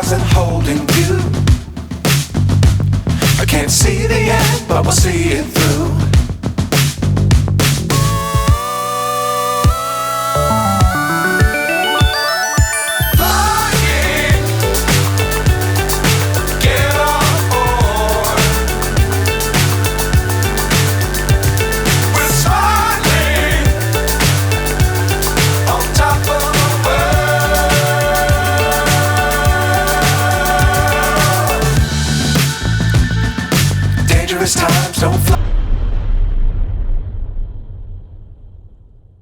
wasn't holding you. I can't see the end, but we'll see it through. Times don't fly.